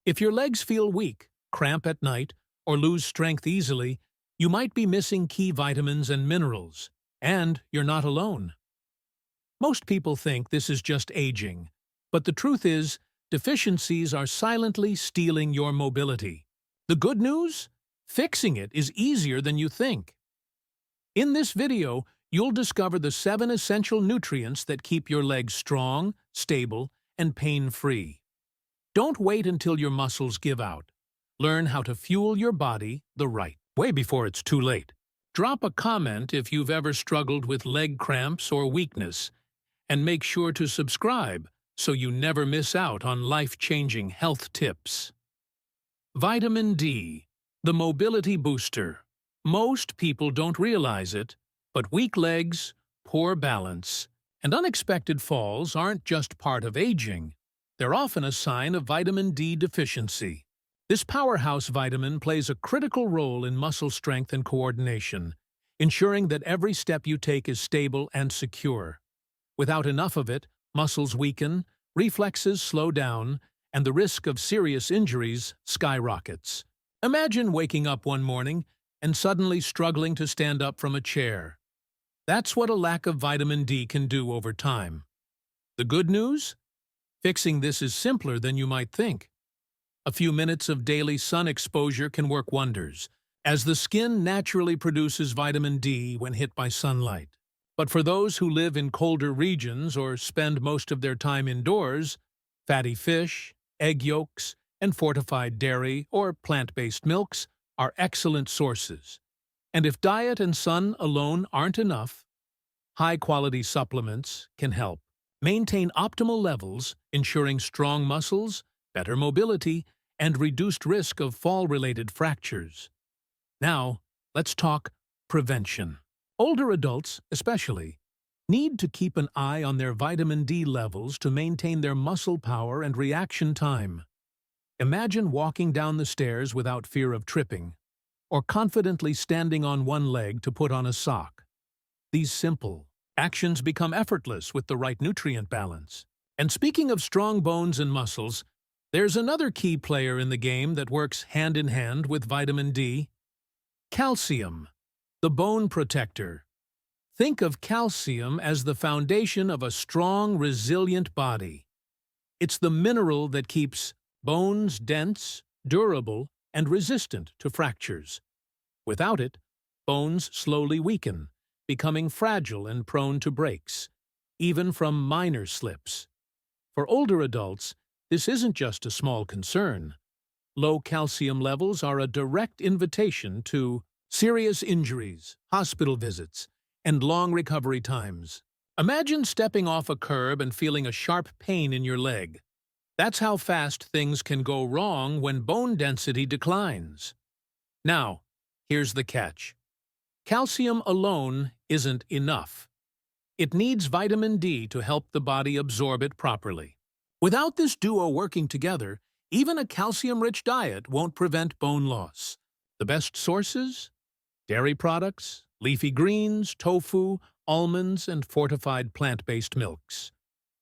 If your legs feel weak, cramp at night, or lose strength easily, you might be missing key vitamins and minerals. And you're not alone. Most people think this is just aging, but the truth is, deficiencies are silently stealing your mobility. The good news? Fixing it is easier than you think. In this video, you'll discover the 7 essential nutrients that keep your legs strong, stable, and pain-free. Don't wait until your muscles give out. Learn how to fuel your body the right way before it's too late. Drop a comment if you've ever struggled with leg cramps or weakness, and make sure to subscribe so you never miss out on life-changing health tips. Vitamin D, the mobility booster. Most people don't realize it, but weak legs, poor balance, and unexpected falls aren't just part of aging. They're often a sign of vitamin D deficiency. This powerhouse vitamin plays a critical role in muscle strength and coordination, ensuring that every step you take is stable and secure. Without enough of it, muscles weaken, reflexes slow down, and the risk of serious injuries skyrockets. Imagine waking up one morning and suddenly struggling to stand up from a chair. That's what a lack of vitamin D can do over time. The good news? Fixing this is simpler than you might think. A few minutes of daily sun exposure can work wonders, as the skin naturally produces vitamin D when hit by sunlight. But for those who live in colder regions or spend most of their time indoors, fatty fish, egg yolks, and fortified dairy or plant-based milks are excellent sources. And if diet and sun alone aren't enough, high-quality supplements can help. Maintain optimal levels, ensuring strong muscles, better mobility, and reduced risk of fall-related fractures. Now, let's talk prevention. Older adults, especially, need to keep an eye on their vitamin D levels to maintain their muscle power and reaction time. Imagine walking down the stairs without fear of tripping, or confidently standing on one leg to put on a sock. These simple actions become effortless with the right nutrient balance. And speaking of strong bones and muscles, there's another key player in the game that works hand in hand with vitamin D: calcium, the bone protector. Think of calcium as the foundation of a strong, resilient body. It's the mineral that keeps bones dense, durable, and resistant to fractures. Without it, bones slowly weaken, becoming fragile and prone to breaks, even from minor slips. For older adults, this isn't just a small concern. Low calcium levels are a direct invitation to serious injuries, hospital visits, and long recovery times. Imagine stepping off a curb and feeling a sharp pain in your leg. That's how fast things can go wrong when bone density declines. Now, here's the catch. Calcium alone isn't enough. It needs vitamin D to help the body absorb it properly. Without this duo working together, even a calcium-rich diet won't prevent bone loss. The best sources? Dairy products, leafy greens, tofu, almonds, and fortified plant-based milks.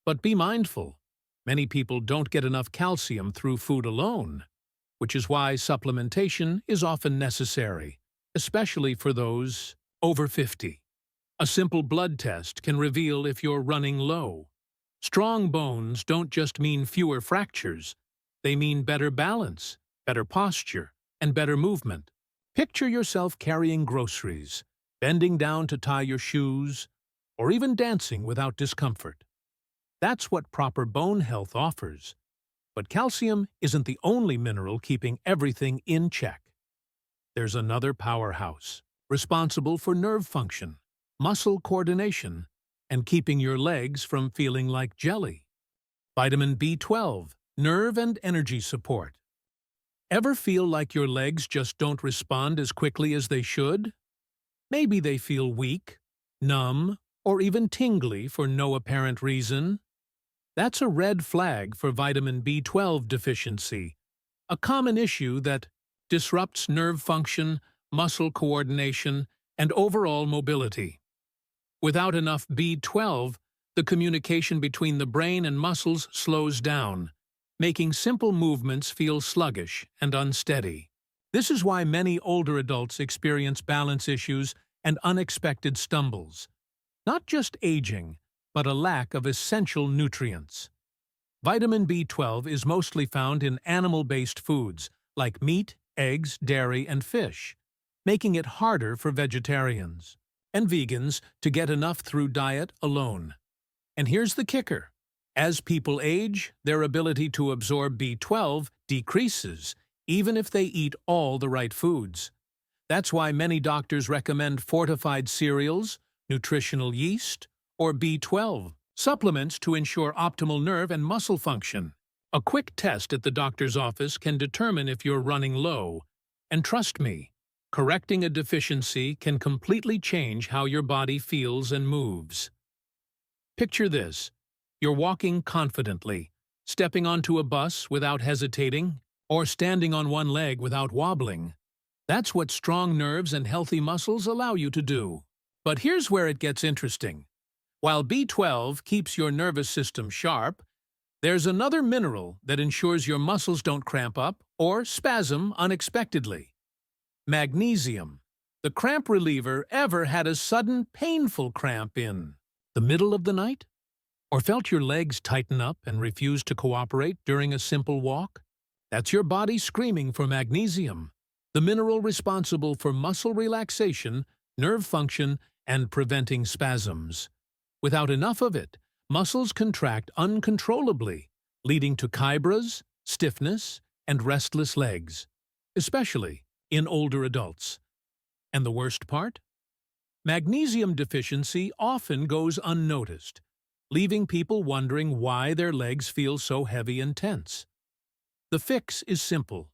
But be mindful, many people don't get enough calcium through food alone, which is why supplementation is often necessary, especially for those over 50. A simple blood test can reveal if you're running low. Strong bones don't just mean fewer fractures, they mean better balance, better posture, and better movement. Picture yourself carrying groceries, bending down to tie your shoes, or even dancing without discomfort. That's what proper bone health offers. But calcium isn't the only mineral keeping everything in check. There's another powerhouse, responsible for nerve function, muscle coordination, and keeping your legs from feeling like jelly. Vitamin B12, nerve and energy support. Ever feel like your legs just don't respond as quickly as they should? Maybe they feel weak, numb, or even tingly for no apparent reason. That's a red flag for vitamin B12 deficiency, a common issue that disrupts nerve function, muscle coordination, and overall mobility. Without enough B12, the communication between the brain and muscles slows down, making simple movements feel sluggish and unsteady. This is why many older adults experience balance issues and unexpected stumbles. Not just aging, but a lack of essential nutrients. Vitamin B12 is mostly found in animal-based foods like meat, eggs, dairy, and fish, making it harder for vegetarians and vegans to get enough through diet alone. And here's the kicker. As people age, their ability to absorb B12 decreases, even if they eat all the right foods. That's why many doctors recommend fortified cereals, nutritional yeast, or B12 supplements to ensure optimal nerve and muscle function. A quick test at the doctor's office can determine if you're running low. And trust me, correcting a deficiency can completely change how your body feels and moves. Picture this. You're walking confidently, stepping onto a bus without hesitating, or standing on one leg without wobbling. That's what strong nerves and healthy muscles allow you to do. But here's where it gets interesting. While B12 keeps your nervous system sharp, there's another mineral that ensures your muscles don't cramp up or spasm unexpectedly. Magnesium. The cramp reliever. Ever had a sudden, painful cramp in the middle of the night? Or felt your legs tighten up and refuse to cooperate during a simple walk? That's your body screaming for magnesium, the mineral responsible for muscle relaxation, nerve function, and preventing spasms. Without enough of it, muscles contract uncontrollably, leading to fibras, stiffness, and restless legs, especially in older adults. And the worst part? Magnesium deficiency often goes unnoticed, leaving people wondering why their legs feel so heavy and tense. The fix is simple.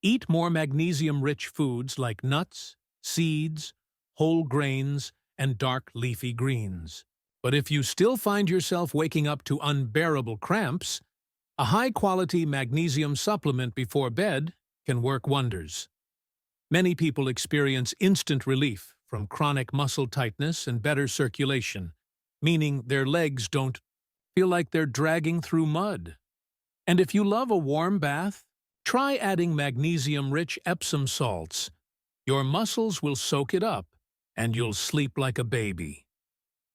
Eat more magnesium-rich foods like nuts, seeds, whole grains, and dark leafy greens. But if you still find yourself waking up to unbearable cramps, a high-quality magnesium supplement before bed can work wonders. Many people experience instant relief from chronic muscle tightness and better circulation, meaning their legs don't feel like they're dragging through mud. And if you love a warm bath, try adding magnesium-rich Epsom salts. Your muscles will soak it up, and you'll sleep like a baby.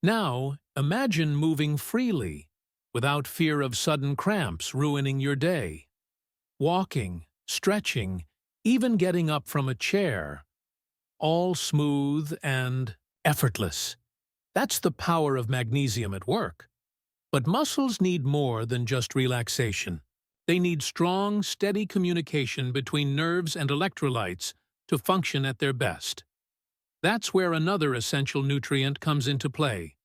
Now, imagine moving freely, without fear of sudden cramps ruining your day. Walking, stretching, even getting up from a chair, all smooth and effortless. That's the power of magnesium at work. But muscles need more than just relaxation. They need strong, steady communication between nerves and electrolytes to function at their best. That's where another essential nutrient comes into play,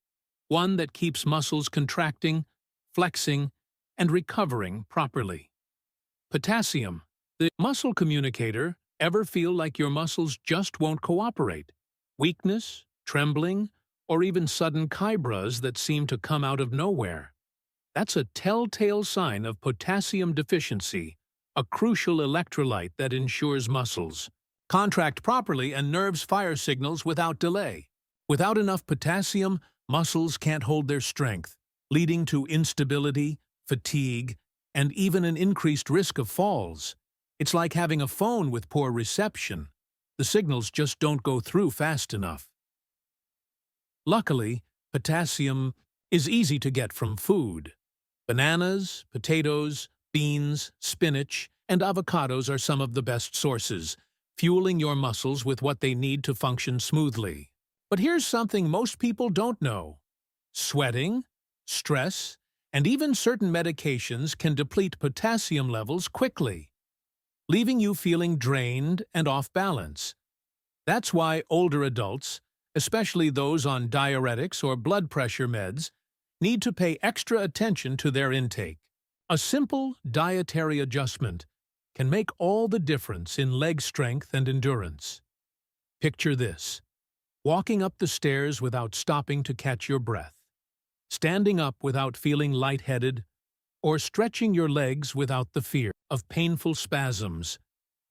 one that keeps muscles contracting, flexing, and recovering properly. Potassium, the muscle communicator. Ever feel like your muscles just won't cooperate? Weakness, trembling, or even sudden fibras that seem to come out of nowhere? That's a telltale sign of potassium deficiency, a crucial electrolyte that ensures muscles contract properly and nerves fire signals without delay. Without enough potassium, muscles can't hold their strength, leading to instability, fatigue, and even an increased risk of falls. It's like having a phone with poor reception. The signals just don't go through fast enough. Luckily, potassium is easy to get from food. Bananas, potatoes, beans, spinach, and avocados are some of the best sources, fueling your muscles with what they need to function smoothly. But here's something most people don't know. Sweating, stress, and even certain medications can deplete potassium levels quickly, leaving you feeling drained and off balance. That's why older adults, especially those on diuretics or blood pressure meds, need to pay extra attention to their intake. A simple dietary adjustment can make all the difference in leg strength and endurance. Picture this: walking up the stairs without stopping to catch your breath, standing up without feeling lightheaded, or stretching your legs without the fear of painful spasms.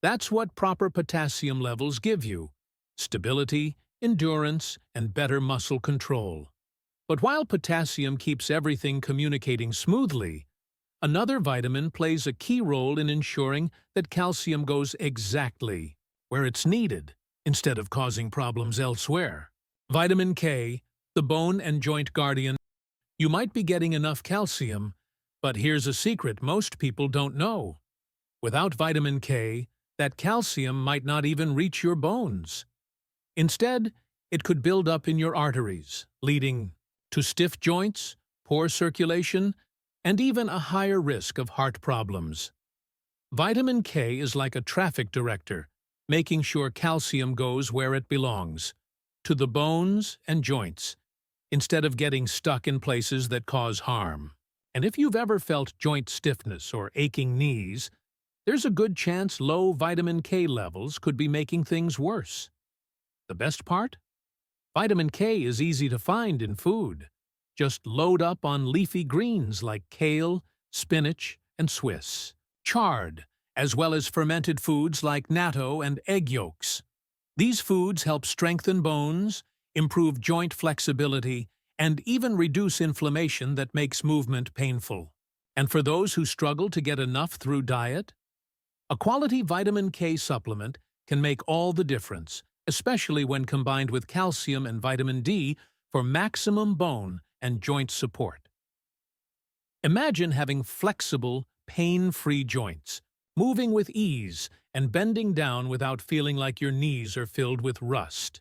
That's what proper potassium levels give you: stability, endurance, and better muscle control. But while potassium keeps everything communicating smoothly, Another vitamin plays a key role in ensuring that calcium goes exactly where it's needed, instead of causing problems elsewhere. Vitamin K, the bone and joint guardian. You might be getting enough calcium, but here's a secret most people don't know. Without vitamin K, that calcium might not even reach your bones. Instead, it could build up in your arteries, leading to stiff joints, poor circulation, and even a higher risk of heart problems. Vitamin K is like a traffic director, making sure calcium goes where it belongs, to the bones and joints, instead of getting stuck in places that cause harm. And if you've ever felt joint stiffness or aching knees, there's a good chance low vitamin K levels could be making things worse. The best part? Vitamin K is easy to find in food. Just load up on leafy greens like kale, spinach, and Swiss, chard, as well as fermented foods like natto and egg yolks. These foods help strengthen bones, improve joint flexibility, and even reduce inflammation that makes movement painful. And for those who struggle to get enough through diet, a quality vitamin K supplement can make all the difference, especially when combined with calcium and vitamin D for maximum bone and joint support. Imagine having flexible, pain-free joints, moving with ease and bending down without feeling like your knees are filled with rust.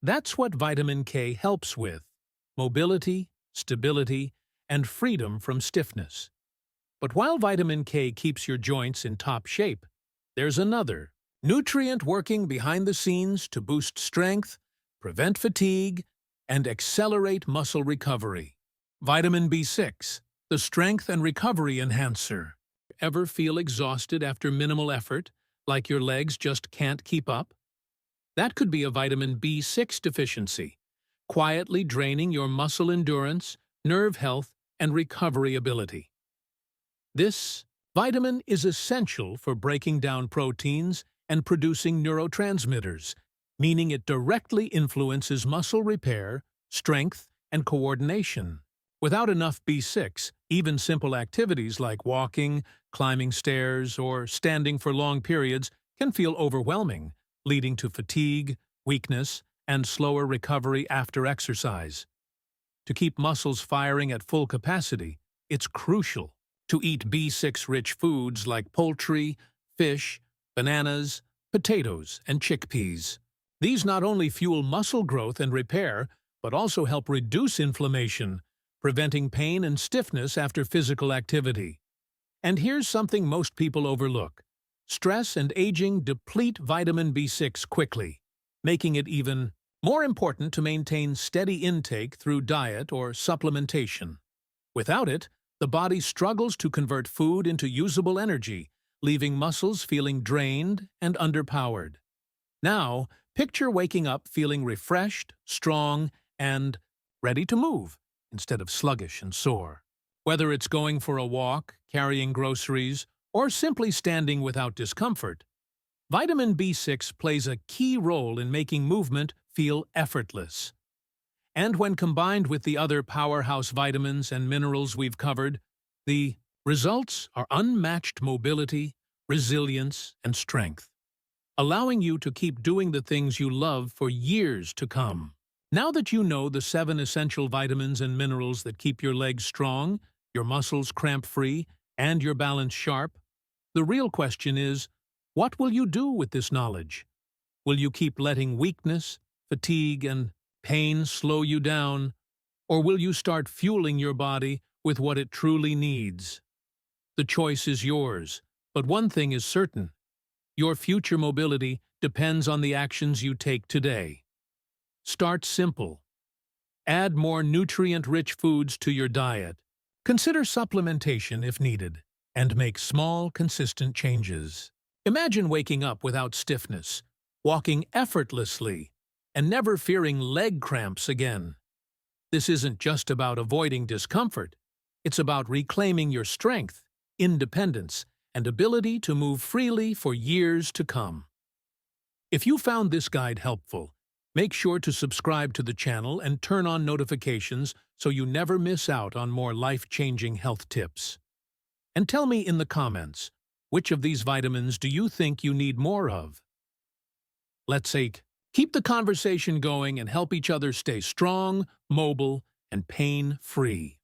That's what vitamin K helps with: mobility, stability, and freedom from stiffness. But while vitamin K keeps your joints in top shape, there's another nutrient working behind the scenes to boost strength, prevent fatigue, and accelerate muscle recovery. Vitamin B6, the strength and recovery enhancer. Ever feel exhausted after minimal effort, like your legs just can't keep up? That could be a vitamin B6 deficiency, quietly draining your muscle endurance, nerve health, and recovery ability. This vitamin is essential for breaking down proteins and producing neurotransmitters, meaning it directly influences muscle repair, strength, and coordination. Without enough B6, even simple activities like walking, climbing stairs, or standing for long periods can feel overwhelming, leading to fatigue, weakness, and slower recovery after exercise. To keep muscles firing at full capacity, it's crucial to eat B6-rich foods like poultry, fish, bananas, potatoes, and chickpeas. These not only fuel muscle growth and repair, but also help reduce inflammation, preventing pain and stiffness after physical activity. And here's something most people overlook: stress and aging deplete vitamin B6 quickly, making it even more important to maintain steady intake through diet or supplementation. Without it, the body struggles to convert food into usable energy, leaving muscles feeling drained and underpowered. Now, picture waking up feeling refreshed, strong, and ready to move, instead of sluggish and sore. Whether it's going for a walk, carrying groceries, or simply standing without discomfort, vitamin B6 plays a key role in making movement feel effortless. And when combined with the other powerhouse vitamins and minerals we've covered, the results are unmatched mobility, resilience, and strength, allowing you to keep doing the things you love for years to come. Now that you know the 7 essential vitamins and minerals that keep your legs strong, your muscles cramp-free, and your balance sharp, the real question is, what will you do with this knowledge? Will you keep letting weakness, fatigue, and pain slow you down, or will you start fueling your body with what it truly needs? The choice is yours, but one thing is certain: your future mobility depends on the actions you take today. Start simple. Add more nutrient-rich foods to your diet. Consider supplementation if needed, and make small, consistent changes. Imagine waking up without stiffness, walking effortlessly, and never fearing leg cramps again. This isn't just about avoiding discomfort. It's about reclaiming your strength, independence, and ability to move freely for years to come. If you found this guide helpful, make sure to subscribe to the channel and turn on notifications so you never miss out on more life-changing health tips. And tell me in the comments, which of these vitamins do you think you need more of? Let's say, keep the conversation going and help each other stay strong, mobile, and pain-free.